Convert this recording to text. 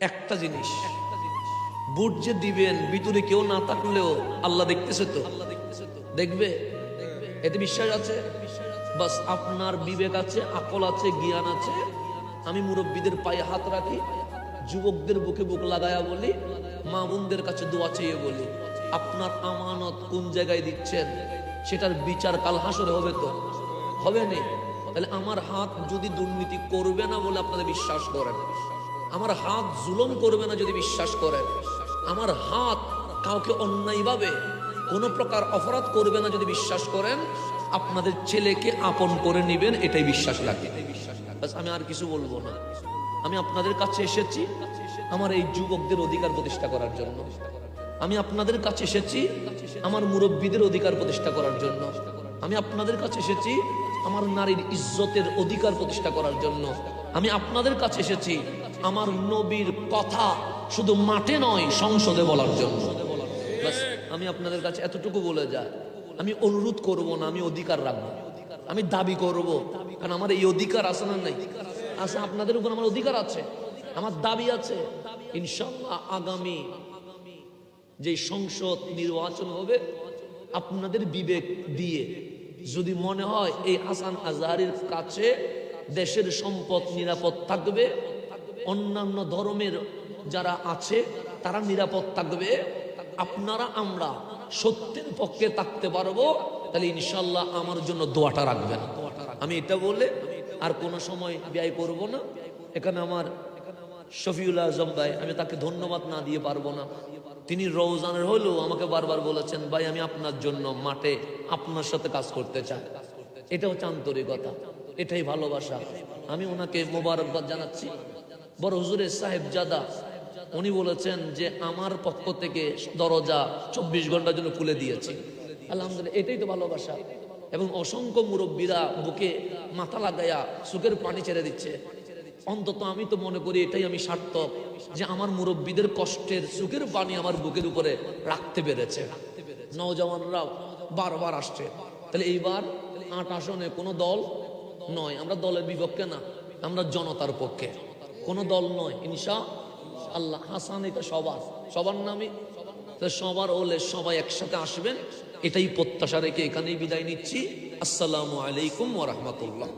একটা জিনিস, বুট যে দিবেন ভিতরে কেউ না থাকলেও আল্লাহ দেখতেছে তো, দেখবে, এতে বিশ্বাস আছে। বাস আপনার বিবেক আছে, আকল আছে, জ্ঞান আছে। আমি মুরব্বীদের পায়ে হাত রাখি, যুবকদের বুকে বুক লাগায়া বলি, মা বোনদের কাছে দোয়া চেয়ে বলি, আপনার আমানত কোন জায়গায় দিচ্ছেন সেটার বিচার কাল হাসরে হবে তো, হবে না? তাহলে আমার হাত যদি দুর্নীতি করবে না বলে আপনাদের বিশ্বাস করেন, আমার হাত জুলুম করবে না যদি বিশ্বাস করেন, আমার হাত কাউকে অন্যায়ভাবে কোনো প্রকার অপরাধ করবে না যদি বিশ্বাস করেন, আপনাদের ছেলেকে আপন করে নেবেন, এটাই বিশ্বাস লাগে। আমি আর কিছু বলবো না। আমি আপনাদের কাছে এসেছি আমার এই যুবকদের অধিকার প্রতিষ্ঠা করার জন্য। আমি আপনাদের কাছে এসেছি আমার মুরব্বীদের অধিকার প্রতিষ্ঠা করার জন্য। আমি আপনাদের কাছে এসেছি আমার নারীর ইজ্জতের অধিকার প্রতিষ্ঠা করার জন্য। আমি আপনাদের কাছে এসেছি আমার নবীর কথা শুধু মাঠে নয় সংসদে বলার জন্য। আমি আপনাদের কাছে এতটুকু বলে যাই, আমি অনুরোধ করব না, আমি অধিকার রাখবো, আমি দাবি করব, কারণ আমার এই অধিকার আছে না নাই? আছে, আপনাদের উপর আমার অধিকার আছে, আমার দাবি আছে। ইনশাআল্লাহ আগামী যে সংসদ নির্বাচন হবে, আপনাদের বিবেক দিয়ে যদি মনে হয় এই হাসান আজহারীর কাছে দেশের সম্পদ নিরাপদ থাকবে, অন্যান্য ধর্মের যারা আছে তারা নিরাপদ থাকবে, আপনারা আমরা সত্যের পক্ষে থাকতে পারবো, তাহলে ইনশাল্লাহ আমার জন্য দোয়াটা রাখবেন। আমি এটা বলে আর কোনো সময় ব্যয় করব না। এখানে আমার শফিউল আজম ভাই, আমি তাকে ধন্যবাদ না দিয়ে পারবো না। তিনি রওজানের হলেও আমাকে বারবার বলেছেন, ভাই আমি আপনার জন্য মাঠে আপনার সাথে কাজ করতে চাই। এটা হচ্ছে আন্তরিকতা, এটাই ভালোবাসা। আমি ওনাকে মোবারকবাদ জানাচ্ছি। বড় হুজুরের সাহেবজাদা উনি বলেছেন যে আমার পক্ষ থেকে দরজা 24 ঘন্টার জন্য খুলে দিয়েছি। আলহামদুলিল্লাহ, এটাই তো ভালোবাসা। এবং অসংখ্য মুরব্বীরা বুকে মাথা লাগাইয়া চোখের পানি ছেড়ে দিচ্ছে। অন্তত আমি তো মনে করি এটাই আমি সার্থক যে আমার মুরব্বীদের কষ্টের চোখের পানি আমার বুকের উপরে রাখতে পেরেছে। নওজওয়ানরাও বারবার আসছে। তাহলে এইবার 8 আসনে কোনো দল নয়, আমরা দলের বিপক্ষে না, আমরা জনতার পক্ষে, কোনো দল নয় ইনশাআল্লাহ। হাসান এটা সবার নামে, সবার হলে সবাই একসাথে আসবেন, এটাই প্রত্যাশা রেখে এখানেই বিদায় নিচ্ছি। আসসালামু আলাইকুম ওয়া রাহমাতুল্লাহ।